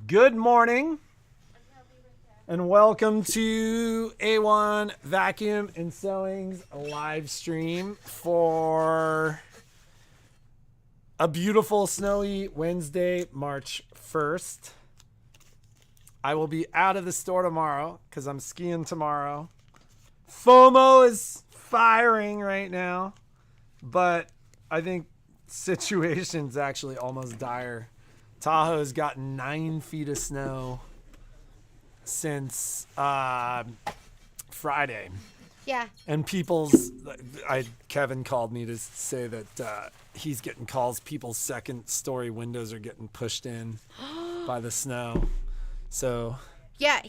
Good morning and welcome to A1 Vacuum and Sewing's live stream for a beautiful snowy Wednesday, March 1st. I will be out of the store tomorrow because I'm skiing tomorrow. FOMO is firing right now, but I think situation's actually almost dire. Tahoe's gotten 9 feet of snow since Friday. Yeah. And Kevin called me to say that he's getting calls. People's second story windows are getting pushed in by the snow. So. Yeah,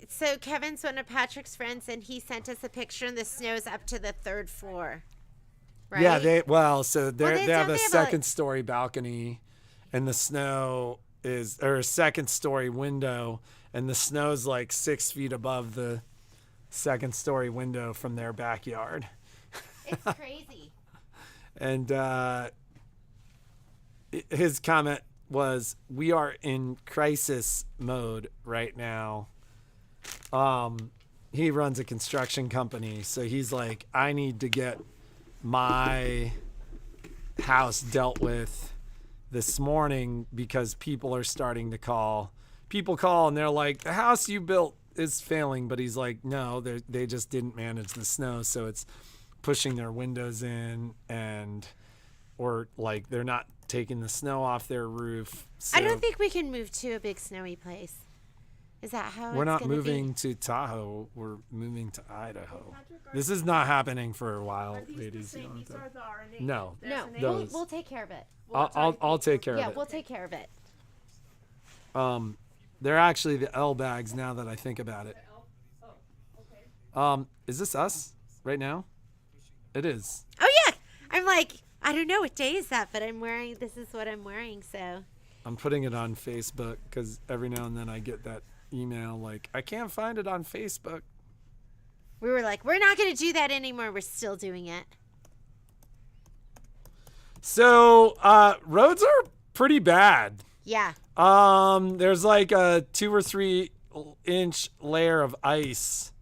so Kevin's one of Patrick's friends, and he sent us a picture, and the snow's up to the 3rd floor. Right? Yeah, they have a second story balcony, and the snow or a second story window, and the snow's like 6 feet above the second story window from their backyard. It's crazy. And his comment was, "We are in crisis mode right now." He runs a construction company, so he's like, "I need to get my house dealt with this morning because people are starting to call." People call and they're like, "The house you built is failing," but he's like, "No, they just didn't manage the snow, so it's pushing their windows in, or like they're not taking the snow off their roof." So I don't think we can move to a big snowy place. Is that how we're it's not gonna moving be? to Tahoe. We're moving to Idaho. This is not happening for a while, ladies. No. We'll take care of it. I'll take care of it. Yeah, we'll take care of it. They're actually the L bags now that I think about it. Is this us right now? It is. Oh yeah, I'm like, I don't know what day is that, but this is what I'm wearing, so. I'm putting it on Facebook because every now and then I get that email like, "I can't find it on Facebook." We were like, we're not going to do that anymore. We're still doing it. So roads are pretty bad. Yeah. There's like a 2 or 3 inch layer of ice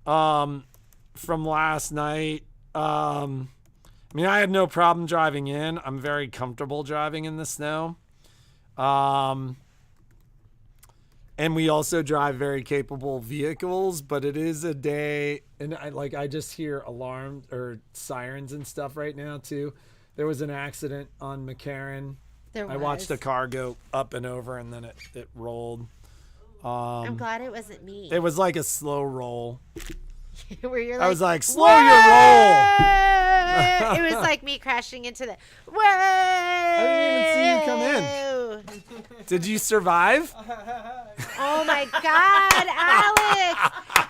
from last night. I mean, I had no problem driving in. I'm very comfortable driving in the snow. And we also drive very capable vehicles, but it is a day, and I just hear alarms or sirens and stuff right now too. There was an accident on McCarran. I watched a car go up and over, and then it rolled. I'm glad it wasn't me. It was like a slow roll. Where you're like, I was like, "Slow your roll!" It was like me crashing into the. Whoa! I didn't even see you come in. Did you survive? Oh my God, Alex!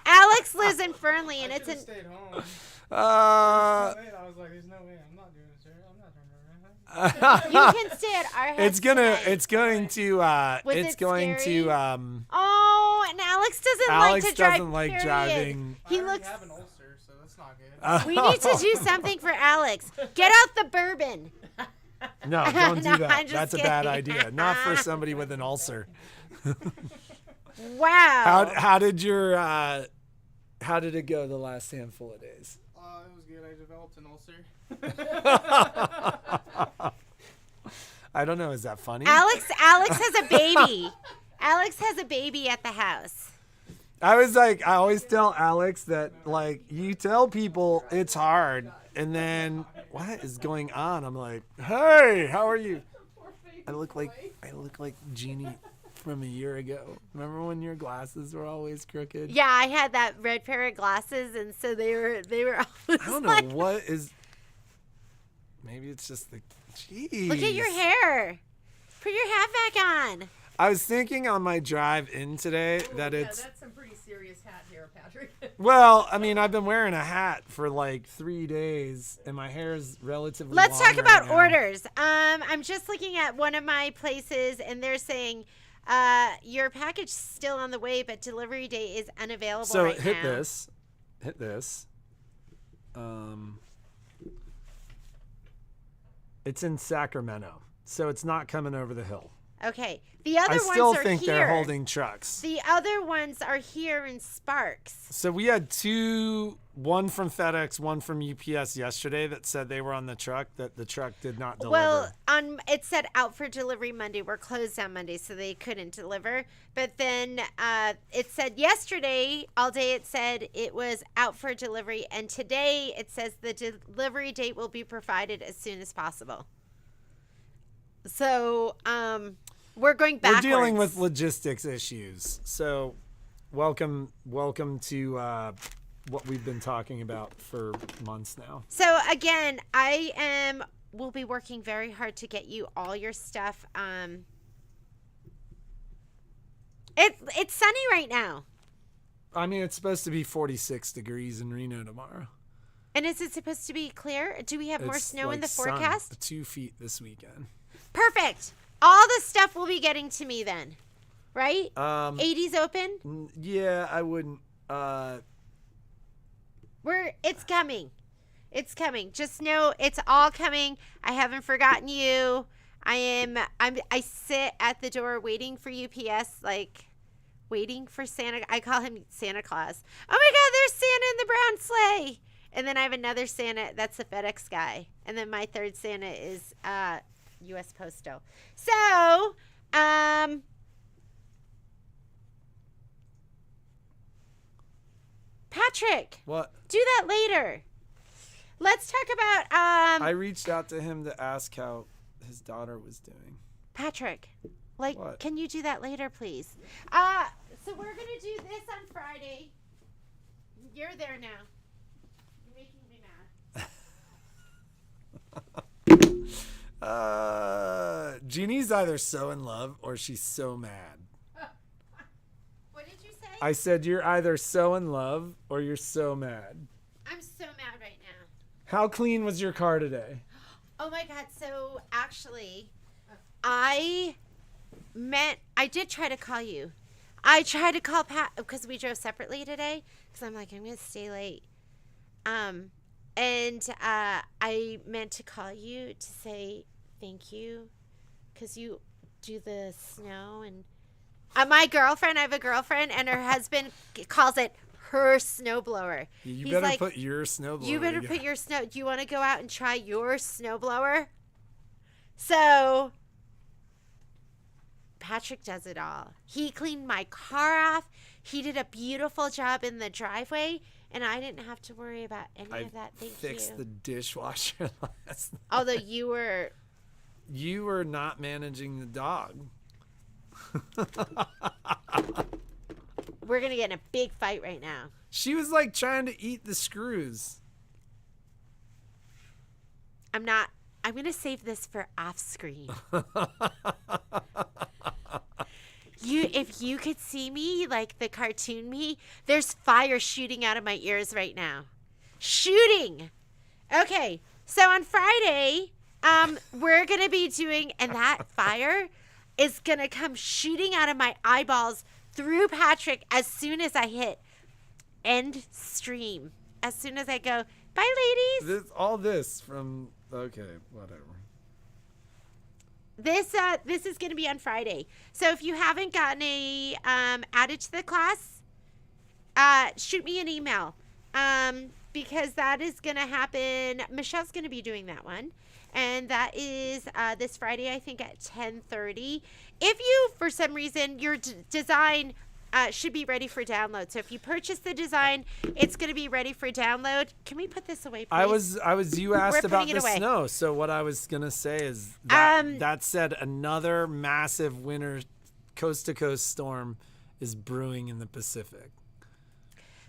Alex lives in Fernley, and it's in. Stayed home. I was like, "There's no way. I'm not doing this. I'm not turning around." You can stay at our house. It's going to. Was it's it going scary? to. Oh, and Alex doesn't Alex like to drive. doesn't like period. driving. He I already looks. have an ulcer, so that's not good. We need to do something for Alex. Get out the bourbon. No, don't do No, that. I'm just That's a bad kidding. idea. Not for somebody with an ulcer. Wow. How did it go the last handful of days? It was good. I developed an ulcer. I don't know. Is that funny? Alex has a baby. Alex has a baby at the house. I always tell Alex that, like, you tell people it's hard, and then what is going on? I'm like, "Hey, how are you?" I look like Jeannie from a year ago. Remember when your glasses were always crooked? Yeah, I had that red pair of glasses, and so they were always I don't know like, what is. Maybe it's just the. Jeez. look at your hair. Put your hat back on. I was thinking on my drive in today that it's. That's some pretty serious hat here, Patrick. Well, I mean, I've been wearing a hat for like 3 days, and my hair is relatively. Let's long talk about right now. orders. I'm just looking at one of my places, and they're saying your package is still on the way, but delivery date is unavailable So right hit now. this. It's in Sacramento, so it's not coming over the hill. Okay. The other I ones still are think here. they're holding trucks. The other ones are here in Sparks. So we had two, one from FedEx, one from UPS yesterday that said they were on the truck, that the truck did not deliver. Well, it said out for delivery Monday. We're closed on Monday, so they couldn't deliver. But then it said yesterday, all day it said it was out for delivery. And today it says the delivery date will be provided as soon as possible. So we're going backwards. We're dealing with logistics issues. So welcome to what we've been talking about for months now. So again, we'll be working very hard to get you all your stuff. It's sunny right now. I mean, it's supposed to be 46 degrees in Reno tomorrow. And is it supposed to be clear? Do we have more It's snow like in the sun, forecast? 2 feet this weekend. Perfect. All the stuff will be getting to me then, right? 80s open. Yeah, I wouldn't. It's coming. It's coming. Just know it's all coming. I haven't forgotten you. I sit at the door waiting for UPS, like waiting for Santa. I call him Santa Claus. Oh my God, there's Santa in the brown sleigh. And then I have another Santa that's the FedEx guy. And then my third Santa is US Postal. So, Patrick. What? Do that later. Let's talk about I reached out to him to ask how his daughter was doing. Patrick. Like, What? can you do that later, please? So we're gonna do this on Friday. You're there now. You're making me mad. Jeannie's either so in love or she's so mad. What did you say? I said you're either so in love or you're so mad. I'm so mad right now. How clean was your car today? Oh my God. So actually, I did try to call you. I tried to call Pat because we drove separately today. Because I'm like, I'm going to stay late. And I meant to call you to say thank you. Because you do the snow. And my girlfriend, I have a girlfriend, and her husband calls it her snowblower. You He's better like, put your snowblower. you better together. put your snow. Do you want to go out and try your snowblower? So Patrick does it all. He cleaned my car off. He did a beautiful job in the driveway, and I didn't have to worry about any of that. Thank fixed you. the dishwasher last night. Although you were not managing the dog. we're going to get in a big fight right now. She was like trying to eat the screws. I'm going to save this for off screen. If you could see me, like the cartoon me, there's fire shooting out of my ears right now. Shooting. Okay. So on Friday, we're going to be doing, and that fire is going to come shooting out of my eyeballs through Patrick as soon as I hit end stream. As soon as I go, bye ladies. This from, okay, whatever. This is going to be on Friday. So if you haven't gotten a added to the class, shoot me an email because that is going to happen. Michelle's going to be doing that one. And that is this Friday, I think, at 10:30. If you, for some reason, your design should be ready for download. So if you purchase the design, it's going to be ready for download. Can we put this away, please? You asked We're about putting the it away. snow. So what I was going to say is that said, another massive winter coast to coast storm is brewing in the Pacific.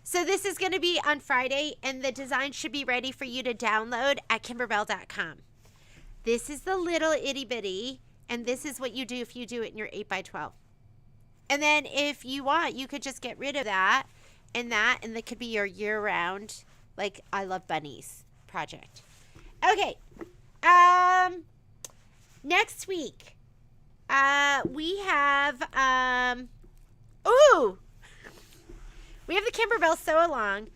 So this is going to be on Friday, and the design should be ready for you to download at kimberbell.com. This is the little itty bitty, and this is what you do if you do it in your 8x12. And then if you want, you could just get rid of that, and that could be your year-round, like, I Love Bunnies project. Okay. Next week, we have, we have the Kimberbell Sew-Along,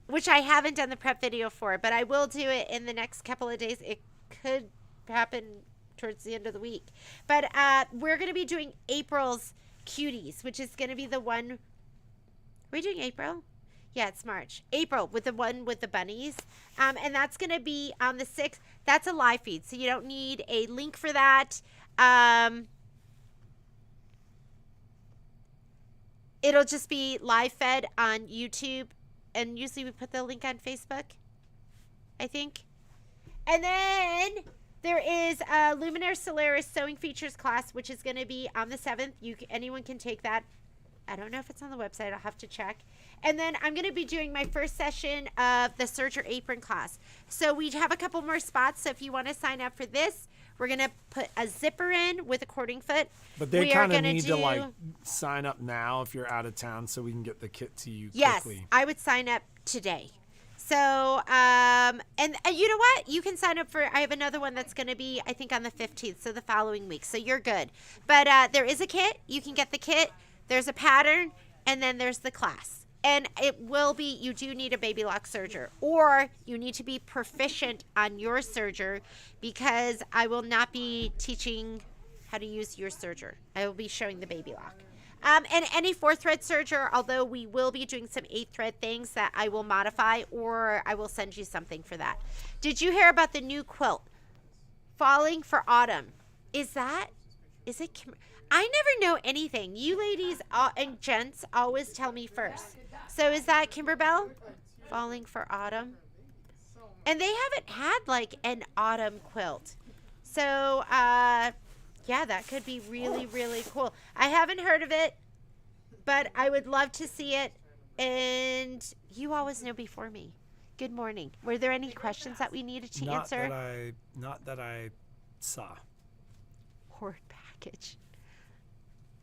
which I haven't done the prep video for, but I will do it in the next couple of days. It could happen towards the end of the week. But we're going to be doing April's Cuties, which is going to be the one. Are we doing April? Yeah, it's March. April with the one with the bunnies. And that's going to be on the 6th. That's a live feed, so you don't need a link for that. It'll just be live fed on YouTube. And usually we put the link on Facebook, I think. And then there is a Luminaire Solaris Sewing Features class, which is going to be on the 7th. Anyone can take that. I don't know if it's on the website. I'll have to check. And then I'm going to be doing my first session of the Serger Apron class. So we have a couple more spots. So if you want to sign up for this, we're going to put a zipper in with a cording foot. But they kind of need to like sign up now if you're out of town so we can get the kit to you quickly. Yes, I would sign up today. So, and you know what? You can sign up for, I have another one that's going to be, I think, on the 15th, so the following week. So you're good. But there is a kit. You can get the kit. There's a pattern, and then there's the class. And it will be, you do need a baby lock serger, or you need to be proficient on your serger, because I will not be teaching how to use your serger. I will be showing the baby lock. And any 4-thread serger, although we will be doing some 8-thread things that I will modify, or I will send you something for that. Did you hear about the new quilt? Falling for Autumn. Is it? I never know anything. You ladies and gents always tell me first. So is that Kimberbell? Falling for Autumn? And they haven't had like an autumn quilt. So, yeah, that could be really, really cool. I haven't heard of it, but I would love to see it. And you always know before me. Good morning. Were there any questions that we needed to answer? Not that I saw. Horde package.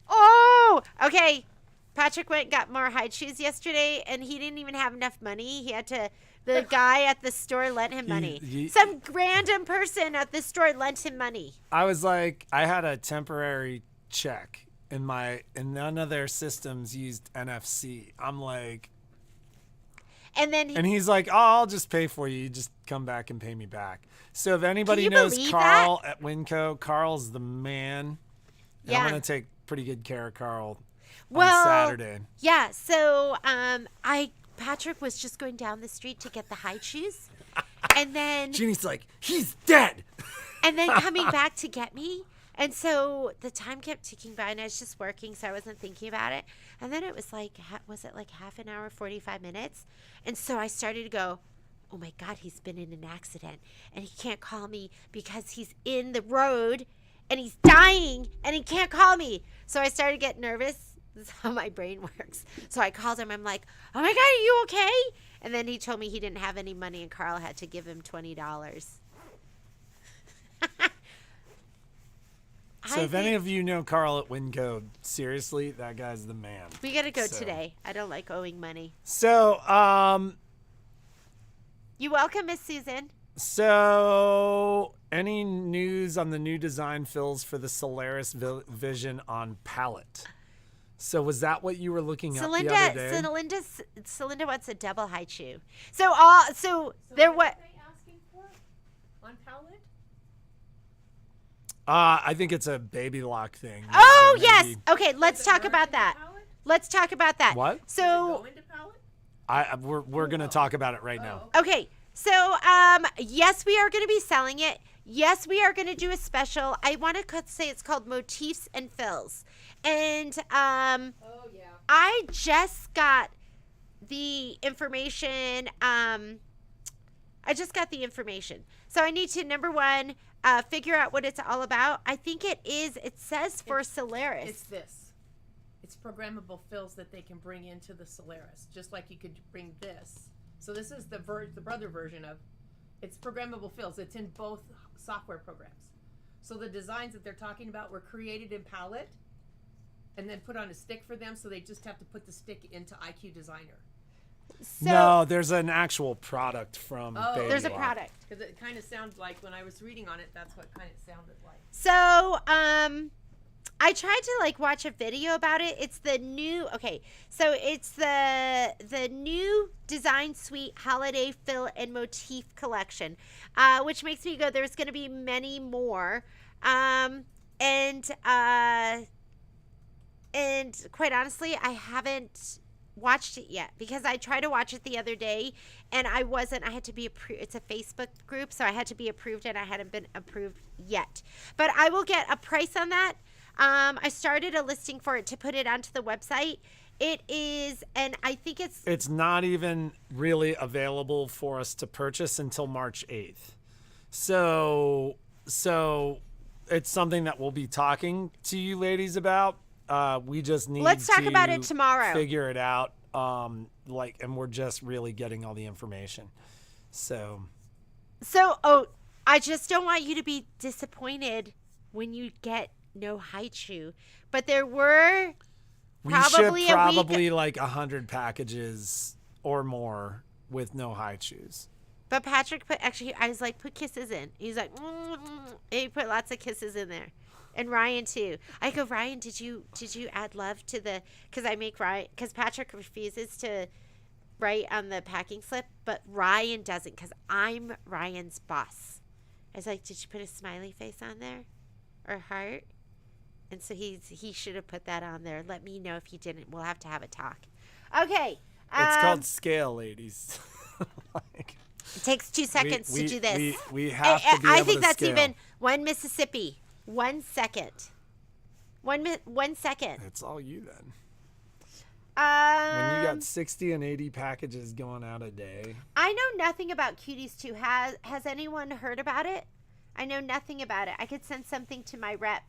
Oh, okay. Patrick went and got more hide shoes yesterday, and he didn't even have enough money. He had to, the guy at the store lent him money. Some random person at the store lent him money. I was like, I had a temporary check and none of their systems used NFC. I'm like, and he's like, oh, I'll just pay for you. You just come back and pay me back. So if anybody knows Carl at Winco, Carl's the man. Yeah. I'm going to take pretty good care of Carl on Saturday. Yeah. So Patrick was just going down the street to get the hide shoes. And then Jeannie's like, he's dead. And then coming back to get me. And so the time kept ticking by, and I was just working, so I wasn't thinking about it. And then it was like, was it like half an hour, 45 minutes? And so I started to go, oh my God, he's been in an accident, and he can't call me because he's in the road, and he's dying, and he can't call me. So I started getting nervous. This is how my brain works. So I called him. I'm like, oh my God, are you okay? And then he told me he didn't have any money, and Carl had to give him $20. So if any of you know Carl at Winco, seriously, that guy's the man. We got to go today. I don't like owing money. So, you welcome, Miss Susan. So, any news on the new design fills for the Solaris Vision on palette? So was that what you were looking at the other day? Celinda wants a double high shoe. So there what? What are they asking for on palette? I think it's a baby lock thing. Oh, yes. Okay, let's talk about that. Let's talk about that. What? So go into palette? we're going to talk about it right now. Okay. So yes, we are going to be selling it. Yes, we are going to do a special. I want to say it's called Motifs and Fills. And oh yeah. I just got the information. So I need to, number one, figure out what it's all about. I think it says for Solaris. It's this. It's programmable fills that they can bring into the Solaris, just like you could bring this. So this is the brother version of, it's programmable fills. It's in both software programs. So the designs that they're talking about were created in Palette and then put on a stick for them, so they just have to put the stick into IQ Designer. So, no, there's an actual product from Baby there's a Lock. product. Because it kind of sounds like, when I was reading on it, that's what kind of sounded like. So I tried to like watch a video about it. It's the new so it's the new Design Suite Holiday Fill and Motif Collection, which makes me go, there's going to be many more. And quite honestly, I haven't watched it yet because I tried to watch it the other day and I had to be approved. It's a Facebook group, so I had to be approved and I hadn't been approved yet. But I will get a price on that. I started a listing for it to put it onto the website. It is, and I think it's not even really available for us to purchase until March 8th. So it's something that we'll be talking to you ladies about. We just need let's talk about it tomorrow. Figure it out. And we're just really getting all the information. So I just don't want you to be disappointed when you get no haichu. But there were probably like 100 packages or more with no haichus. But Patrick I was like, put kisses in. He's like, he put lots of kisses in there. And Ryan too. I go, Ryan, did you add love to the, because Patrick refuses to write on the packing slip, but Ryan doesn't because I'm Ryan's boss. I was like, did you put a smiley face on there or heart? And so he should have put that on there. Let me know if he didn't. We'll have to have a talk. Okay. It's called scale, ladies. It takes 2 seconds to do this. We have to be able I think to that's scale. even one Mississippi. 1 second. 1 second. It's all you then. When you got 60 and 80 packages going out a day. I know nothing about Cuties 2. Has anyone heard about it? I know nothing about it. I could send something to my rep.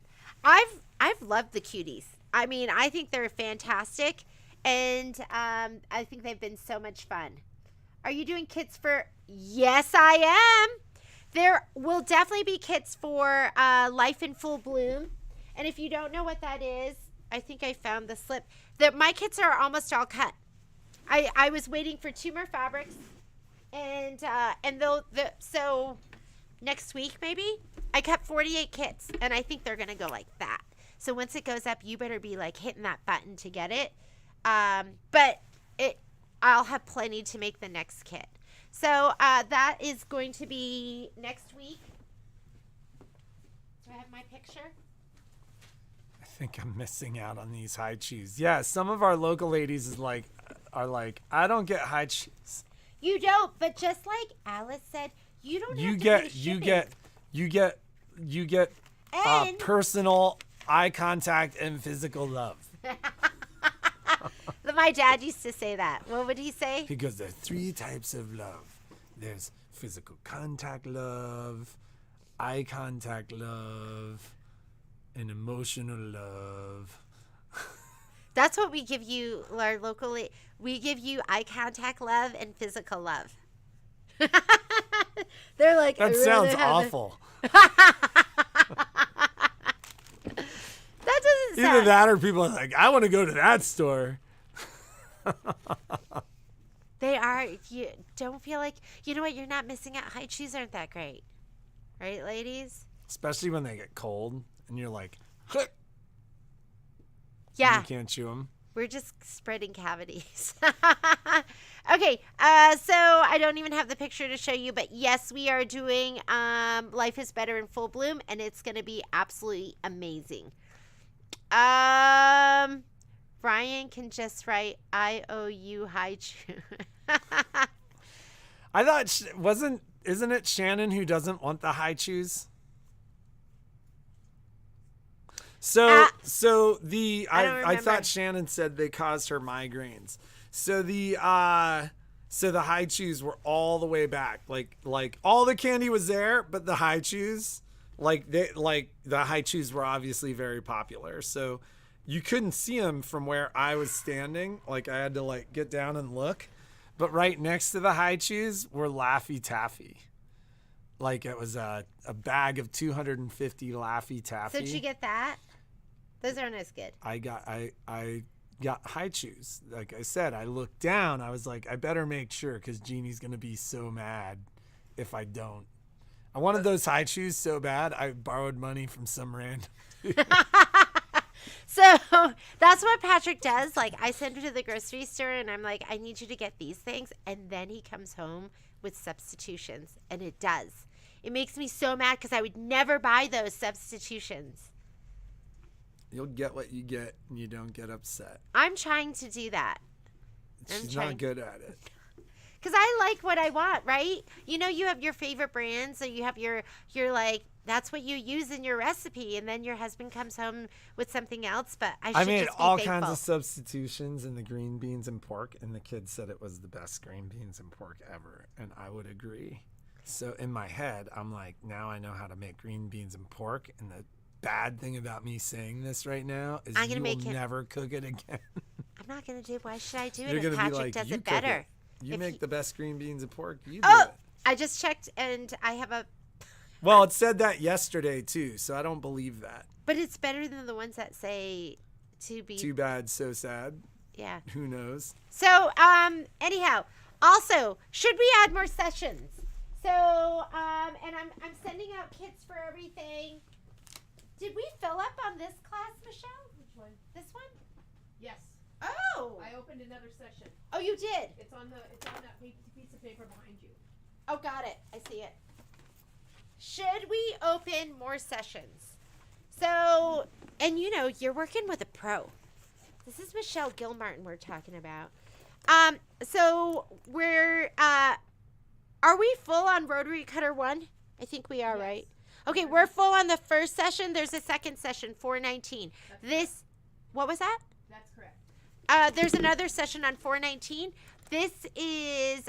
I've loved the Cuties. I mean, I think they're fantastic, and I think they've been so much fun. Are you doing kits for? Yes, I am. There will definitely be kits for Life in Full Bloom. And if you don't know what that is, I think I found the slip. My kits are almost all cut. I was waiting for 2 more fabrics. And so next week maybe, I cut 48 kits. And I think they're going to go like that. So once it goes up, you better be like hitting that button to get it. But I'll have plenty to make the next kit. So that is going to be next week. Do I have my picture? I think I'm missing out on these haichus. Yeah, some of our local ladies are like, I don't get haichus. You don't, but just like Alice said, you don't. You get personal eye contact and physical love. My dad used to say that. What would he say? He goes, there are 3 types of love. There's physical contact love, eye contact love, and emotional love. That's what we give you, our locally. We give you eye contact love and physical love. They're like, that sounds awful. That doesn't sound. Either that or people are like, I want to go to that store. They are. You don't feel like, you know what, you're not missing out. Haichus aren't that great. Right, ladies? Especially when they get cold and you're like, yeah. You can't chew them. We're just spreading cavities. Okay, so I don't even have the picture to show you, but yes, we are doing Life is Better in Full Bloom, and it's going to be absolutely amazing. Brian can just write IOU haichu. I thought isn't it Shannon who doesn't want the haichus? I thought Shannon said they caused her migraines. So the haichus were all the way back. Like all the candy was there, but the haichus, the haichus were obviously very popular. So you couldn't see them from where I was standing. Like I had to get down and look. But right next to the haichus were Laffy Taffy. Like it was a bag of 250 Laffy Taffy. So did you get that? Those aren't as good. I got haichus. Like I said, I looked down. I was like, I better make sure because Jeannie's gonna be so mad if I don't. I wanted those haichus so bad. I borrowed money from some random dude. So that's what Patrick does. Like, I send him to the grocery store and I'm like, I need you to get these things. And then he comes home with substitutions. And it does. It makes me so mad because I would never buy those substitutions. You'll get what you get and you don't get upset. I'm trying to do that. She's not good at it. Because I like what I want, right? You know, you have your favorite brands, so you have your like, that's what you use in your recipe, and then your husband comes home with something else. But I made just be all thankful. kinds of substitutions in the green beans and pork, and the kids said it was the best green beans and pork ever, and I would agree. So in my head, I'm like, now I know how to make green beans and pork, and the bad thing about me saying this right now is you will never cook it again. I'm not going to do it. Why should I do You're it gonna if Patrick be like, does you it cook better? You If make he- the best green beans and pork. You do Oh, it. I just checked, and I have a... Well, it said that yesterday, too, so I don't believe that. But it's better than the ones that say to be... Too bad, so sad. Yeah. Who knows? So, anyhow, also, should we add more sessions? So, and I'm sending out kits for everything. Did we fill up on this class, Michelle? Which one? This one? Yes. Oh! I opened another session. Oh, you did? It's on that piece of paper behind you. Oh, got it. I see it. Should we open more sessions? So, and you know, you're working with a pro. This is Michelle Gilmartin we're talking about. So we're, are we full on Rotary Cutter 1? I think we are, Yes. right? Okay, we're full on the first session. There's a second session, 419. What was that? That's correct. There's another session on 419. This is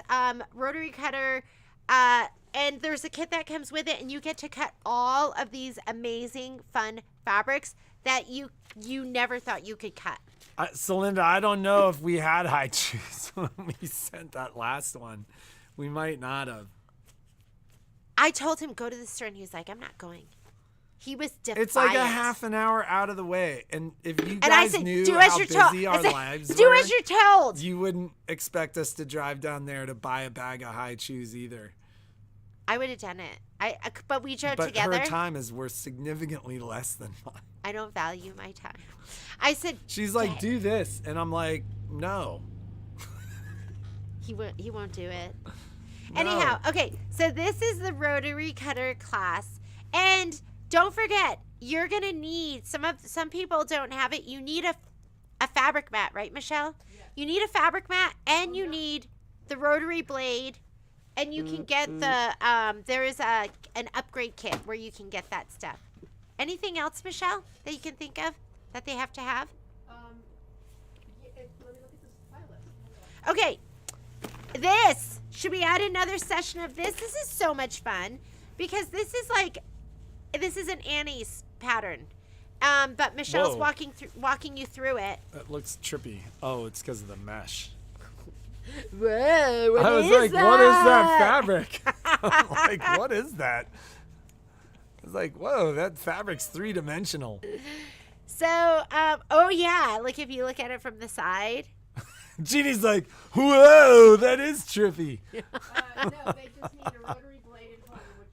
Rotary Cutter, and there's a kit that comes with it, and you get to cut all of these amazing, fun fabrics that you never thought you could cut. So, Linda, I don't know if we had high shoes when we sent that last one. We might not have. I told him, go to the store, and he was like, I'm not going. He was defiant. It's like a half an hour out of the way. And if you And I guys said, knew do as how you're busy told. our I said, lives do were, as you're told. you wouldn't expect us to drive down there to buy a bag of high shoes either. I would have done it. But we drove But together. her time is worth significantly less than mine. I don't value my time. I said, She's like, "Dad." do this. And I'm like, no. He won't do it. No. Anyhow, okay, so this is the Rotary Cutter class. And don't forget, you're going to need, some people don't have it. You need a fabric mat, right, Michelle? Yes. You need a fabric mat, and you need the rotary blade, and you can get there is an upgrade kit where you can get that stuff. Anything else, Michelle, that you can think of that they have to have? Let me look at this file list. Okay, should we add another session of this? This is so much fun because this is an Annie's pattern. But Michelle's Whoa. walking you through it. It looks trippy. Oh, it's because of the mesh. Whoa, I was like, what is that fabric? I'm like, what is that? I was like, whoa, that fabric's three-dimensional. So, oh yeah, like if you look at it from the side. Jeannie's like, whoa, that is trippy. No, they just need a rotary blade and holder, which,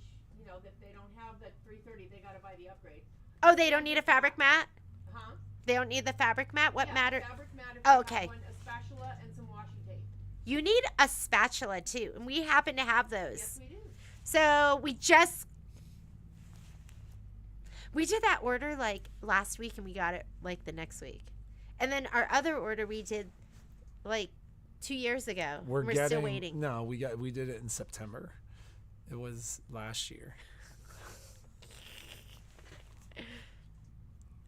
that they don't have the 330, they gotta buy the upgrade. Oh, they don't need a fabric mat? Huh? They don't need the fabric mat? What matter? Fabric mat if Oh, you okay. have one, a spatula, and some washi tape. You need a spatula too, and we happen to have those. Yes, we do. So we did that order like last week, and we got it like the next week. And then our other order we did like 2 years ago. We're still waiting. No, we did it in September. It was last year.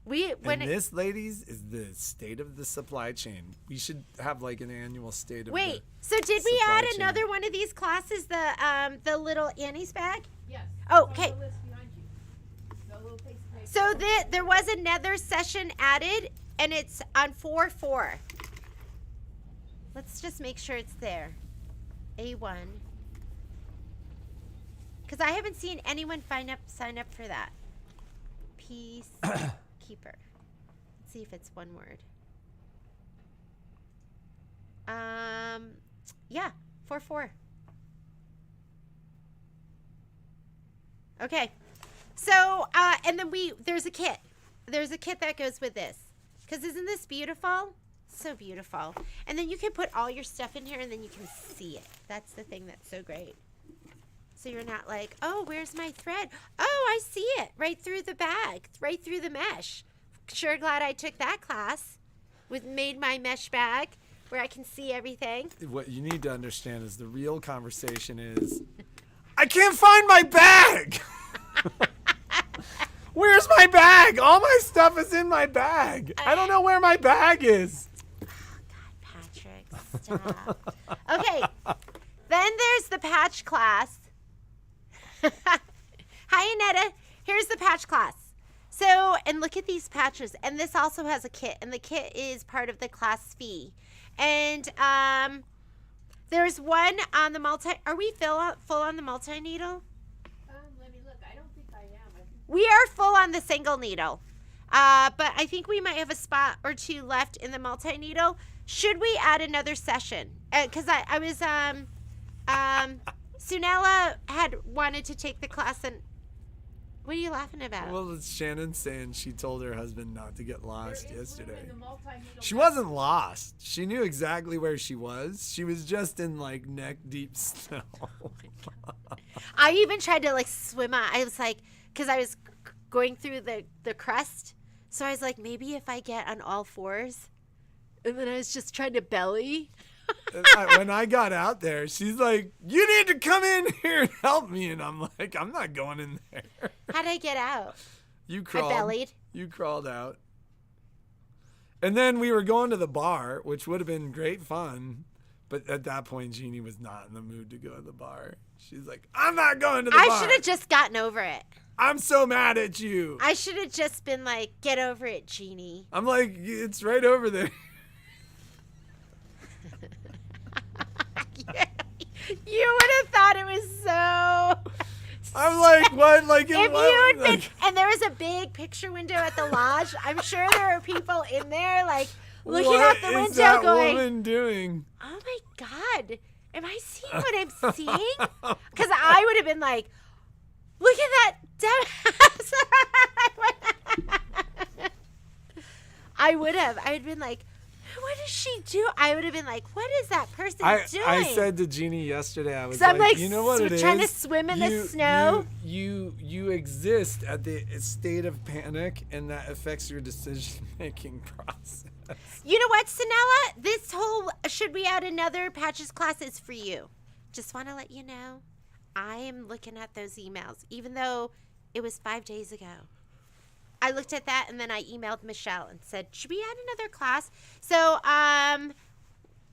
This, ladies, is the state of the supply chain. We should have like an annual state of Wait, the so did we supply add chain. another one of these classes, the little Annie's bag? Yes. Oh, it's okay. on the list behind you. The little piece of paper. So there was another session added, and it's on 4/4. Let's just make sure it's there. A1. Because I haven't seen anyone sign up for that. Peacekeeper. Let's see if it's one word. Yeah, 4/4. Okay. So, and then there's a kit. there's a kit that goes with this. Because isn't this beautiful? So beautiful. And then you can put all your stuff in here and then you can see it. That's the thing that's so great. So you're not like, oh, where's my thread? Oh, I see it right through the bag, right through the mesh. Sure glad I took that class. Made my mesh bag where I can see everything. What you need to understand is the real conversation is, I can't find my bag. Where's my bag? All my stuff is in my bag. I don't know where my bag is. Oh, God, Patrick, stop. Okay, then there's the patch class. Hi, Annetta. Here's the patch class. So, and look at these patches. And this also has a kit. And the kit is part of the class fee. And there's one on the multi. Are we full on the multi-needle? Let me look. I don't think I am. We are full on the single needle. But I think we might have a spot or two left in the multi-needle. Should we add another session? Because I was, Sunella had wanted to take the class and, what are you laughing about? Well, it's Shannon saying she told her husband not to get lost yesterday. In the multi-needle She wasn't lost. She knew exactly where she was. She was just in like neck deep snow. I even tried to like swim out. I was like, because I was going through the crust. So I was like, maybe if I get on all fours. And then I was just trying to belly. When I got out there, she's like, you need to come in here and help me. And I'm like, I'm not going in there. How'd I get out? You crawled. I bellied. You crawled out. And then we were going to the bar, which would have been great fun. But at that point, Jeannie was not in the mood to go to the bar. She's like, I'm not going to the bar. I should have just gotten over it. I'm so mad at you. I should have just been like, get over it, Jeannie. I'm like, it's right over there. You would have thought it was so. I'm like, what? Like, If what? you had been, Like, and there was a big picture window at the lodge, I'm sure there are people in there like looking what out the is window that going, woman doing? oh my God, am I seeing what I'm seeing? Because I would have been like, look at that dumbass. I would have. I would have been like, what does she do? I would have been like, what is that person doing? I said to Jeannie yesterday, I was So I'm like, you know what it is? trying to swim in the snow. You exist at the state of panic, and that affects your decision-making process. You know what, Sanella? This whole should we add another patches class is for you. Just want to let you know, I am looking at those emails, even though it was 5 days ago. I looked at that and then I emailed Michelle and said, should we add another class? So,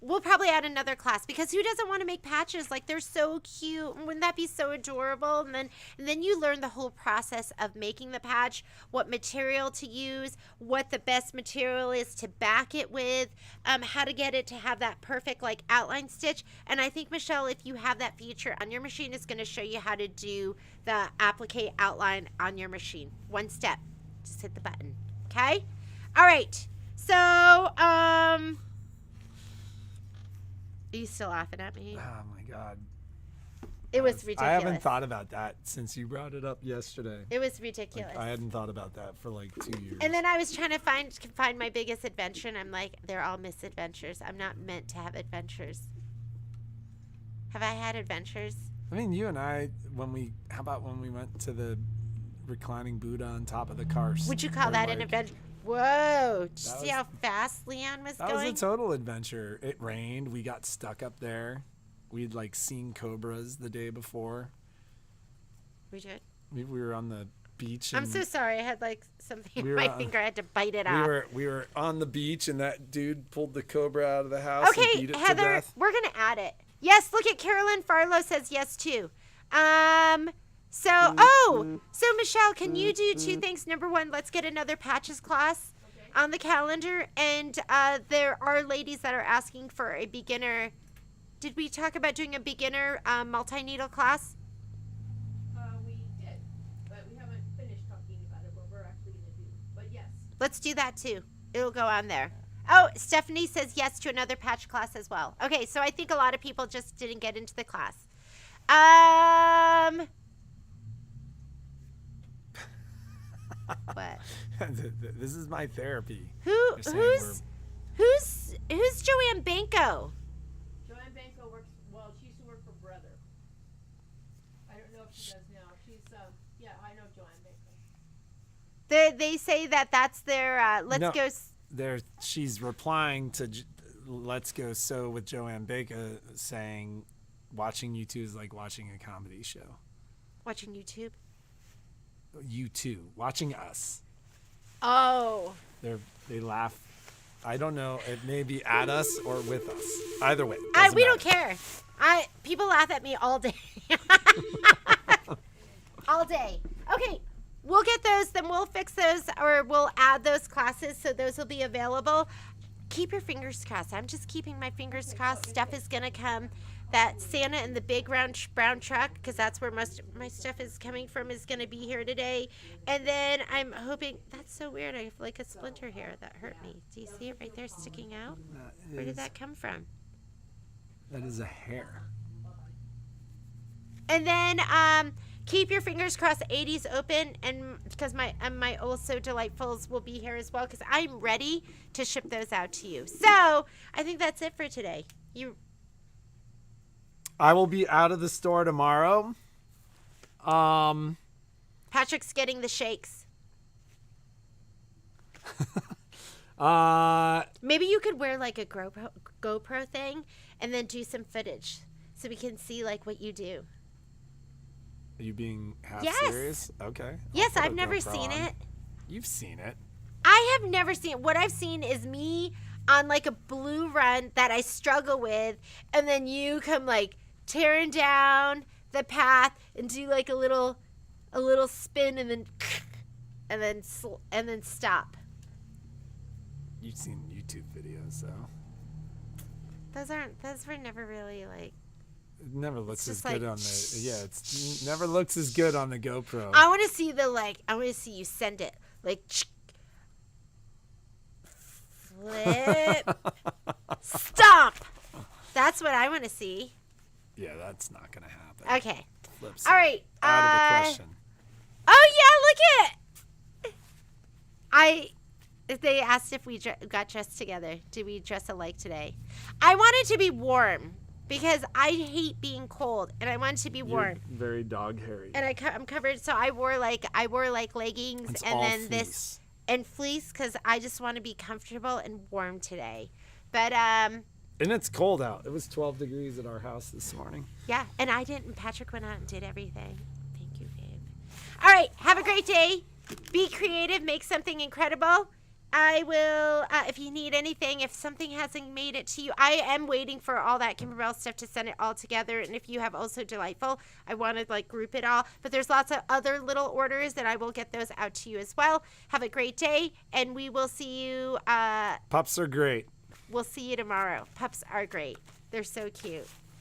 we'll probably add another class because who doesn't want to make patches? Like, they're so cute. Wouldn't that be so adorable? And then you learn the whole process of making the patch, what material to use, what the best material is to back it with, how to get it to have that perfect like outline stitch. And I think, Michelle, if you have that feature on your machine, it's going to show you how to do the applique outline on your machine. One step. Just hit the button. Okay? All right. So, are you still laughing at me? Oh my God. It was ridiculous. I haven't thought about that since you brought it up yesterday. It was ridiculous. I hadn't thought about that for like 2 years. And then I was trying to find my biggest adventure, and I'm like, they're all misadventures. I'm not meant to have adventures. Have I had adventures? I mean, you and I, how about when we went to the reclining Buddha on top of the car? Would you call that an adventure? Whoa. Did you see how fast Leon was That going? was a total adventure. It rained. We got stuck up there. We'd like seen cobras the day before. We did. We were on the beach. I'm so sorry. I had like something We in were my on- finger. I had to bite it off. We were on the beach, and that dude pulled the cobra out of the house and Okay, beat it to Heather, death. we're gonna add it. Yes, look at Carolyn Farlow says yes too. So Michelle, can you do two things? Number one, let's get another patches class on the calendar, and there are ladies that are asking for a beginner. Did we talk about doing a beginner multi-needle class? We did, but we haven't finished talking about it, what we're actually going to do. But yes. Let's do that too. It'll go on there. Oh, Stephanie says yes to another patch class as well. Okay, so I think a lot of people just didn't get into the class. What? What? This is my therapy. Who's They're saying Joanne Banco? Joanne Banco works. Well, she used to work for Brother. I don't know if she does now. She's yeah, I know Joanne Banco. They say that that's their let's No. go. She's replying to Let's Go So with Joanne Baker saying, watching you two is like watching a comedy show. Watching YouTube. You two, watching us. Oh. They laugh. I don't know. It may be at us or with us. Either way. We don't care. People laugh at me all day. All day. Okay, we'll get those. Then we'll fix those, or we'll add those classes so those will be available. Keep your fingers crossed. I'm just keeping my fingers crossed. Stuff is gonna come. That Santa in the big round brown truck, because that's where most of my stuff is coming from, is gonna be here today. And then I'm hoping. That's so weird. I have like a splinter here that hurt me. Do you see it right there sticking out? Where did that come from? That is a hair. And then keep your fingers crossed. 80s open, and because my Oh So Delightfuls will be here as well, because I'm ready to ship those out to you. So I think that's it for today. I will be out of the store tomorrow. Patrick's getting the shakes. Maybe you could wear like a GoPro thing and then do some footage so we can see like what you do. Are you being half Yes. serious? Okay. Yes, I'll put I've a never GoPro seen on. it. You've seen it. I have never seen it. What I've seen is me on like a blue run that I struggle with, and then you come like tearing down the path and do like a little spin and then stop. You've seen YouTube videos, so Those were never really like. it never looks It's as just good like- on the it never looks as good on the GoPro. I want to see you send it like flip, stop. That's what I want to see. Yeah, that's not gonna happen. Okay. Flips All right. out of the question. Oh yeah, look at. They asked if we got dressed together. Did we dress alike today? I wanted to be warm because I hate being cold, and I wanted to be warm. You're very dog hairy. And I'm covered, so I wore like leggings It's and all then fleece. this and fleece because I just want to be comfortable and warm today. But And it's cold out. It was 12 degrees at our house this morning. yeah, and Patrick went out and did everything. Thank you, babe. All right, have a great day. Be creative, make something incredible. I will, if you need anything, if something hasn't made it to you, I am waiting for all that Kimberbell stuff to send it all together. And if you have Also Delightful, I want to like group it all. But there's lots of other little orders that I will get those out to you as well. Have a great day, and we will see you. Pups are great. We'll see you tomorrow. Pups are great. They're so cute.